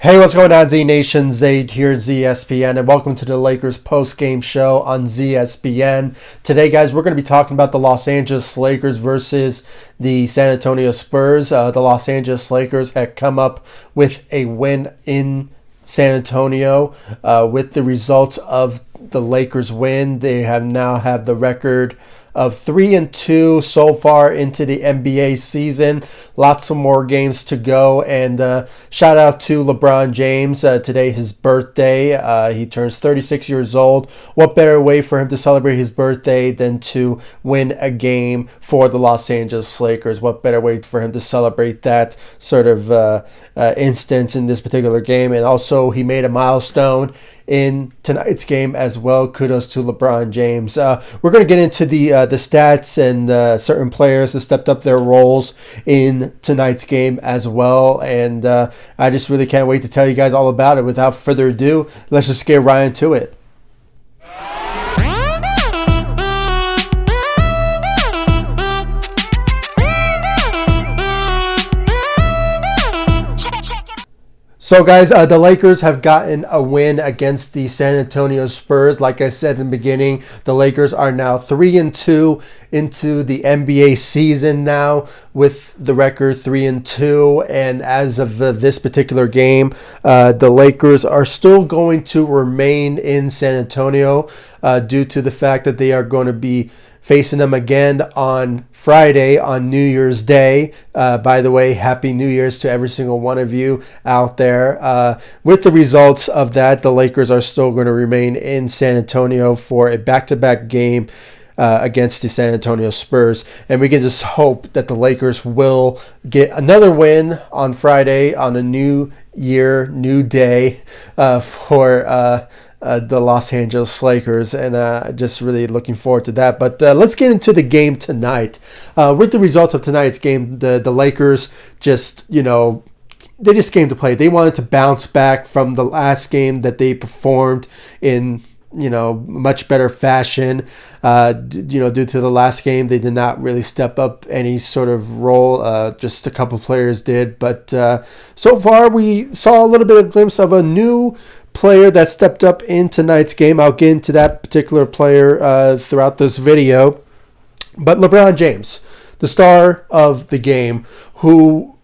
Hey, what's going on, Z Nation? Zaid here, ZSPN, and welcome to the Lakers post-game show on ZSPN. Today, guys, we're going to be talking about the Los Angeles Lakers versus the San Antonio Spurs. The Los Angeles Lakers had come up with a win in San Antonio. With the results of the Lakers win, they now have the record of 3-2 so far into the NBA season. Lots of more games to go, and shout out to LeBron James. Today his birthday. He turns 36 years old. What better way for him to celebrate his birthday than to win a game for the Los Angeles Lakers? What better way for him to celebrate that sort of instance in this particular game? And also he made a milestone in tonight's game as well. Kudos to LeBron James. We're going to get into the stats and certain players that stepped up their roles in tonight's game as well. And I just really can't wait to tell you guys all about it. Without further ado, let's just get right into it. So, guys, the Lakers have gotten a win against the San Antonio Spurs. Like I said in the beginning, the Lakers are now 3-2 into the NBA season now with the record 3-2. And as of this particular game, the Lakers are still going to remain in San Antonio due to the fact that they are going to be facing them again on Friday, on New Year's Day. By the way, Happy New Year's to every single one of you out there. With the results of that, the Lakers are still going to remain in San Antonio for a back-to-back game against the San Antonio Spurs. And we can just hope that the Lakers will get another win on Friday on a new year, new day for the Los Angeles Lakers, and just really looking forward to that. But let's get into the game tonight. With the results of tonight's game, the Lakers just, they just came to play. They wanted to bounce back from the last game that they performed in much better fashion. Due to the last game, they did not really step up any sort of role. Just a couple players did. But so far, we saw a little bit of a glimpse of a new player that stepped up in tonight's game. I'll get into that particular player throughout this video. But LeBron James, the star of the game, who,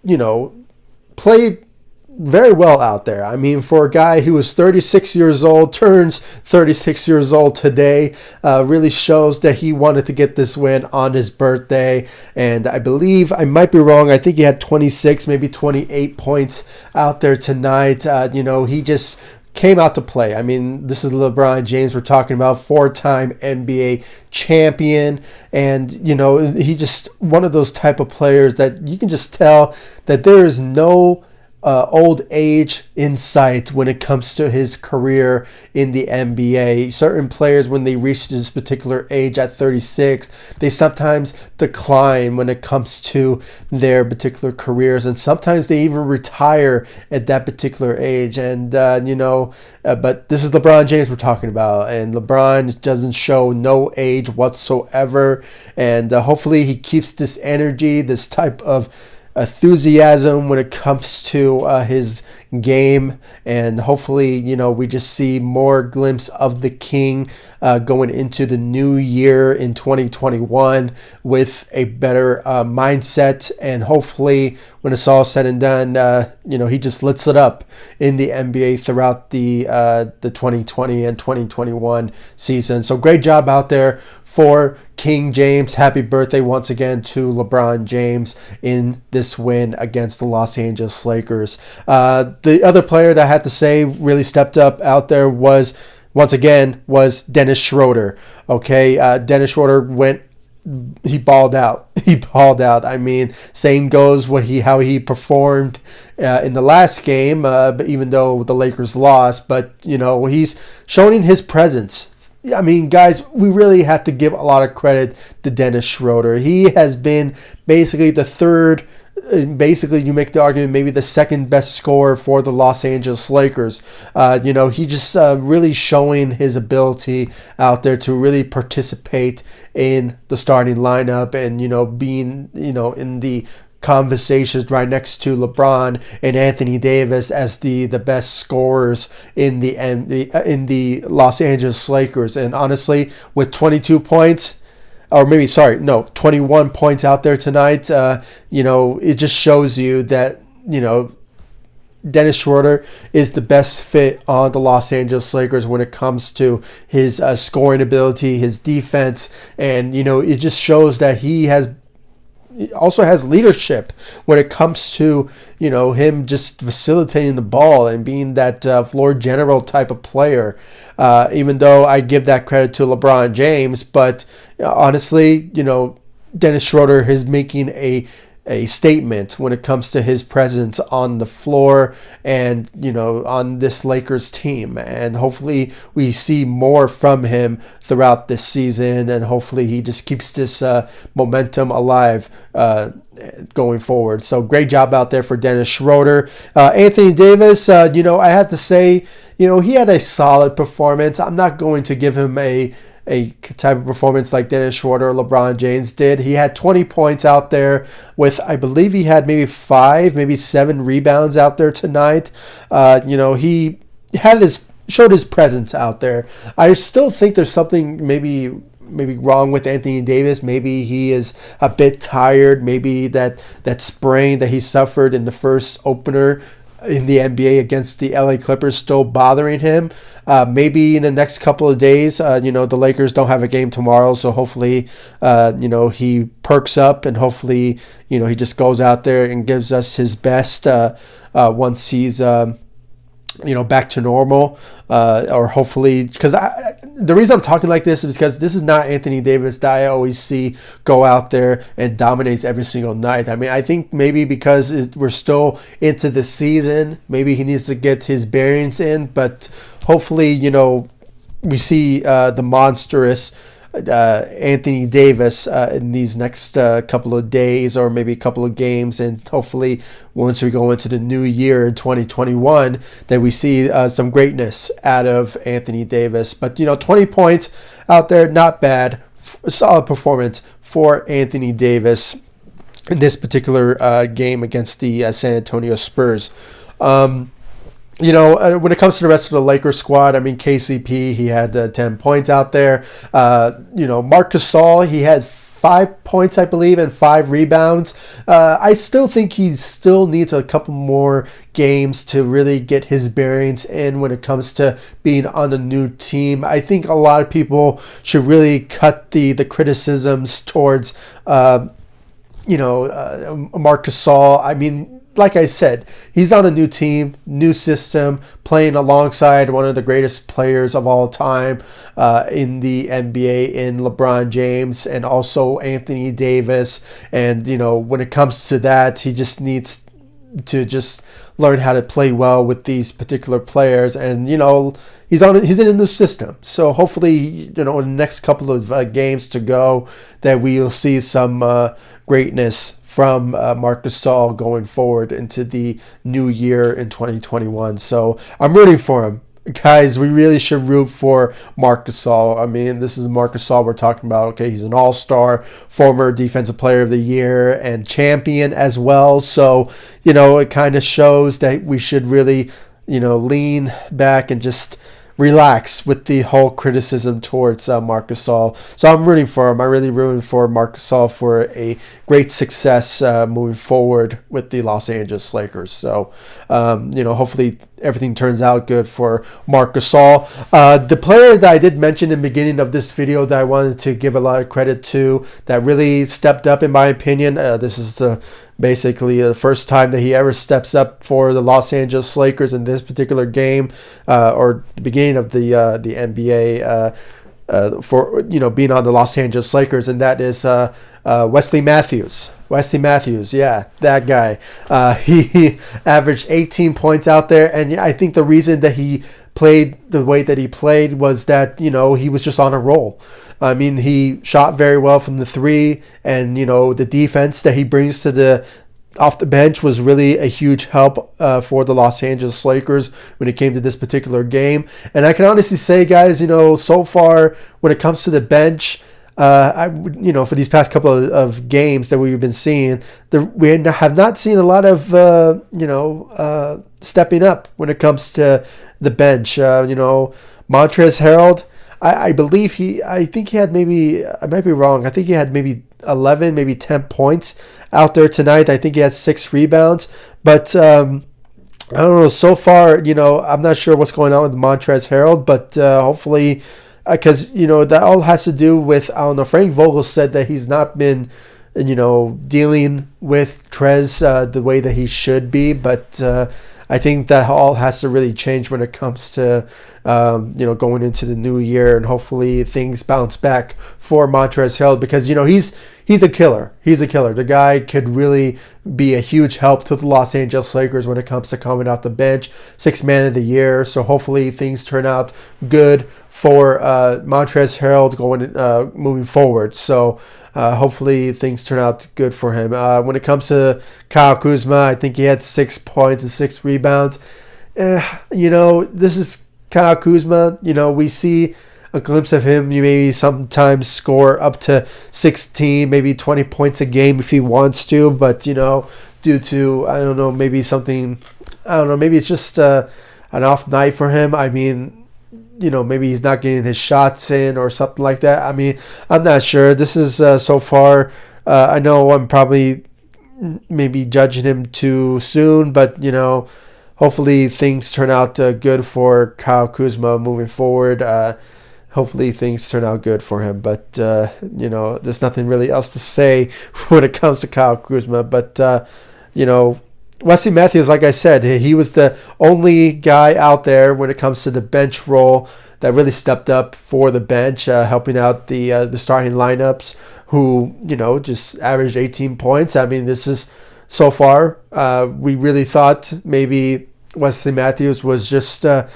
played very well out there. I mean, for a guy who was 36 years old, turns 36 years old today, really shows that he wanted to get this win on his birthday. And I believe, I might be wrong, I think he had 26, maybe 28 points out there tonight. He just came out to play. I mean, this is LeBron James we're talking about, four-time NBA champion. And, he's just one of those type of players that you can just tell that there is no old age in sight when it comes to his career in the NBA. Certain players, when they reach this particular age at 36, they sometimes decline when it comes to their particular careers, and sometimes they even retire at that particular age. And but this is LeBron James we're talking about, and LeBron doesn't show no age whatsoever. And hopefully he keeps this energy, this type of enthusiasm when it comes to his game, and hopefully we just see more glimpse of the king going into the new year in 2021 with a better mindset. And hopefully when it's all said and done, he just lets it up in the NBA throughout the 2020 and 2021 season. So great job out there for King James. Happy birthday once again to LeBron James in this win against the Los Angeles Lakers. The other player that I had to say really stepped up out there was Dennis Schroder. Okay, Dennis Schroder he balled out. He balled out. I mean, same goes how he performed in the last game, but even though the Lakers lost, but he's showing his presence. I mean, guys, we really have to give a lot of credit to Dennis Schroder. He has been basically the third basically you make the argument maybe the second best scorer for the Los Angeles Lakers. He just really showing his ability out there to really participate in the starting lineup and, being, in the conversations right next to LeBron and Anthony Davis as the best scorers in the Los Angeles Lakers. And honestly, with 22 points, or maybe, sorry, no, 21 points out there tonight, it just shows you that, Dennis Schroder is the best fit on the Los Angeles Lakers when it comes to his scoring ability, his defense, and, it just shows that he also has leadership when it comes to, him just facilitating the ball and being that floor general type of player. Even though I give that credit to LeBron James, but honestly, Dennis Schroder is making a statement when it comes to his presence on the floor and, on this Lakers team. And hopefully we see more from him throughout this season, and hopefully he just keeps this momentum alive going forward. So great job out there for Dennis Schroder. Anthony Davis, I have to say, he had a solid performance. I'm not going to give him a type of performance like Dennis Schroder or LeBron James did. He had 20 points out there with, I believe he had maybe 7 rebounds out there tonight. He showed his presence out there. I still think there's something maybe wrong with Anthony Davis. Maybe he is a bit tired. Maybe that sprain that he suffered in the first opener in the NBA against the LA Clippers still bothering him. Maybe in the next couple of days, the Lakers don't have a game tomorrow, so hopefully, he perks up, and hopefully, he just goes out there and gives us his best once he's back to normal, or hopefully, because the reason I'm talking like this is because this is not Anthony Davis that I always see go out there and dominates every single night. I mean, I think maybe because we're still into the season, maybe he needs to get his bearings in, but hopefully, we see the monstrous Anthony Davis in these next couple of days, or maybe a couple of games, and hopefully once we go into the new year in 2021 that we see some greatness out of Anthony Davis. But 20 points out there, not bad, solid performance for Anthony Davis in this particular game against the San Antonio Spurs. When it comes to the rest of the Lakers squad, I mean, KCP, he had 10 points out there. Marc Gasol, he had 5 points, I believe, and 5 rebounds. I still think he still needs a couple more games to really get his bearings in when it comes to being on a new team. I think a lot of people should really cut the criticisms towards, Marc Gasol. I mean, like I said, he's on a new team, new system, playing alongside one of the greatest players of all time in the NBA, in LeBron James, and also Anthony Davis. And, when it comes to that, he just needs to just learn how to play well with these particular players. And, he's in a new system. So hopefully, in the next couple of games to go, that we'll see some greatness from Marc Gasol going forward into the new year in 2021. So I'm rooting for him. Guys, we really should root for Marc Gasol. I mean, this is Marc Gasol we're talking about. Okay, he's an all-star, former Defensive Player of the Year, and champion as well. So, it kind of shows that we should really, lean back and just relax with the whole criticism towards Marc Gasol. So I'm rooting for him. I'm really rooting for Marc Gasol for a great success moving forward with the Los Angeles Lakers. So, hopefully everything turns out good for Marc Gasol. The player that I did mention in the beginning of this video that I wanted to give a lot of credit to, that really stepped up in my opinion, this is basically the first time that he ever steps up for the Los Angeles Lakers in this particular game, or the beginning of the NBA, for being on the Los Angeles Lakers, and that is Wesley Matthews. Wesley Matthews, yeah, that guy. He averaged 18 points out there, and I think the reason that he played the way that he played was that he was just on a roll. I mean, he shot very well from the three, and the defense that he brings to off the bench was really a huge help for the Los Angeles Lakers when it came to this particular game. And I can honestly say, guys, so far when it comes to the bench, for these past couple of games that we've been seeing, we have not seen a lot of stepping up when it comes to the bench. Montrezl Harrell, I think he had maybe, I might be wrong, I think he had maybe 11, maybe 10 points out there tonight. I think he had 6 rebounds, but I don't know. So far, I'm not sure what's going on with Montrezl Harrell, but hopefully, because that all has to do with, I don't know. Frank Vogel said that he's not been, dealing with Trez the way that he should be, but I think that all has to really change when it comes to going into the new year, and hopefully things bounce back for Montrezl Harrell, because he's a killer. He's a killer. The guy could really be a huge help to the Los Angeles Lakers when it comes to coming off the bench, 6th man of the year. So hopefully things turn out good for Montrezl Harrell moving forward. So hopefully things turn out good for him. When it comes to Kyle Kuzma, I think he had 6 points and 6 rebounds. This is Kyle Kuzma. We see a glimpse of him. You maybe sometimes score up to 16, maybe 20 points a game if he wants to. But, due to, I don't know, maybe something, I don't know, maybe it's just an off night for him. I mean, maybe he's not getting his shots in or something like that. I mean, I'm not sure. This is so far. I know I'm probably maybe judging him too soon, but, hopefully things turn out good for Kyle Kuzma moving forward. Hopefully things turn out good for him. But, there's nothing really else to say when it comes to Kyle Kuzma. But, Wesley Matthews, like I said, he was the only guy out there when it comes to the bench role that really stepped up for the bench, helping out the starting lineups, who, just averaged 18 points. I mean, this is so far. We really thought maybe Wesley Matthews was just, I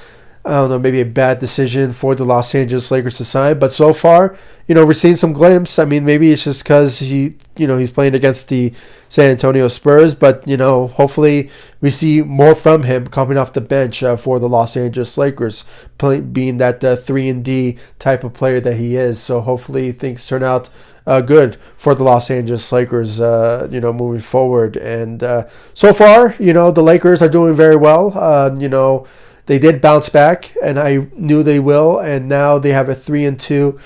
don't know, maybe a bad decision for the Los Angeles Lakers to sign. But so far, we're seeing some glimpses. I mean, maybe it's just because he's playing against the San Antonio Spurs. But, hopefully we see more from him coming off the bench for the Los Angeles Lakers, being that 3-and-D type of player that he is. So hopefully things turn out good for the Los Angeles Lakers, moving forward. And so far, the Lakers are doing very well. They did bounce back, and I knew they will. And now they have a 3-2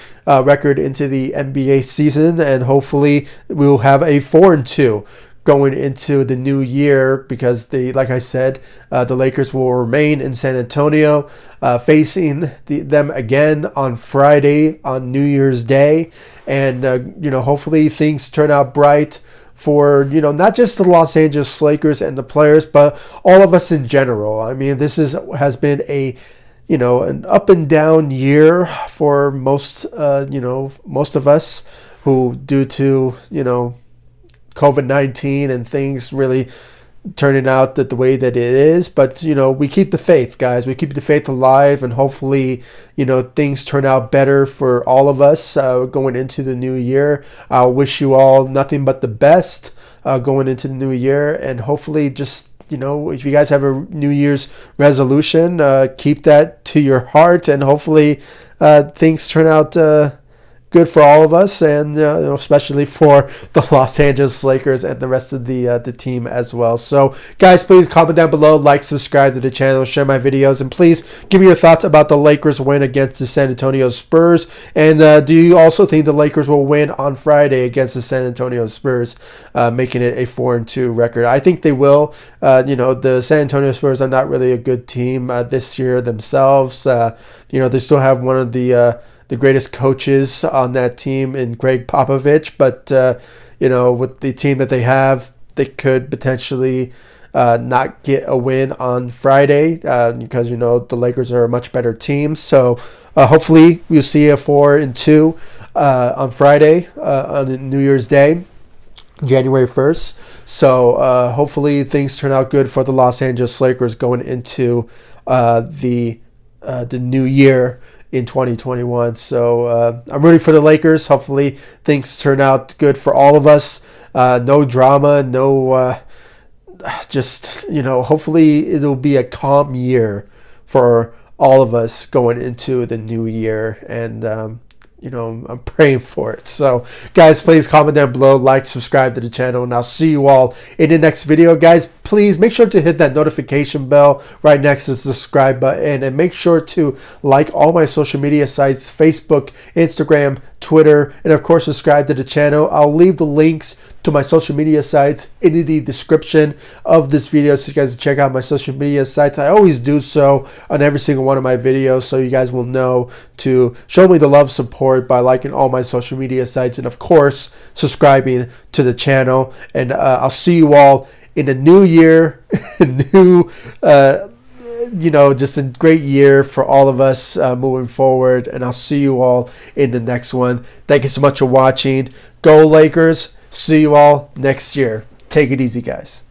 record into the NBA season, and hopefully we'll have a 4-2 going into the new year, because like I said, the Lakers will remain in San Antonio, facing them again on Friday on New Year's Day, and hopefully things turn out bright for, not just the Los Angeles Lakers and the players, but all of us in general. I mean, this has been an up and down year for most of us, who, due to, COVID-19 and things really turning out the way that it is. But, we keep the faith, guys. We keep the faith alive, and hopefully, things turn out better for all of us going into the new year. I wish you all nothing but the best going into the new year, and hopefully just, if you guys have a New Year's resolution, keep that to your heart, and hopefully things turn out good for all of us, and especially for the Los Angeles Lakers and the rest of the team as well. So, guys, please comment down below, like, subscribe to the channel, share my videos, and please give me your thoughts about the Lakers win against the San Antonio Spurs. And do you also think the Lakers will win on Friday against the San Antonio Spurs, making it a 4-2 record? I think they will. The San Antonio Spurs are not really a good team this year themselves. They still have one of the greatest coaches on that team in Gregg Popovich, but with the team that they have, they could potentially not get a win on Friday, because the Lakers are a much better team. So hopefully we'll see a 4-2 on Friday on New Year's Day, January 1st. So hopefully things turn out good for the Los Angeles Lakers going into the new year in 2021. So I'm rooting for the Lakers. Hopefully things turn out good for all of us. No drama, no hopefully it'll be a calm year for all of us going into the new year. And I'm praying for it. So, guys, please comment down below, like, subscribe to the channel, and I'll see you all in the next video. Guys, please make sure to hit that notification bell right next to the subscribe button, and make sure to like all my social media sites, Facebook, Instagram, Twitter, and of course subscribe to the channel. I'll leave the links to my social media sites in the description of this video so you guys can check out my social media sites. I always do so on every single one of my videos, so you guys will know to show me the love, support by liking all my social media sites, and of course subscribing to the channel. And I'll see you all in the new year. Just a great year for all of us moving forward, and I'll see you all in the next one. Thank you so much for watching. Go Lakers. See you all next year. Take it easy, guys.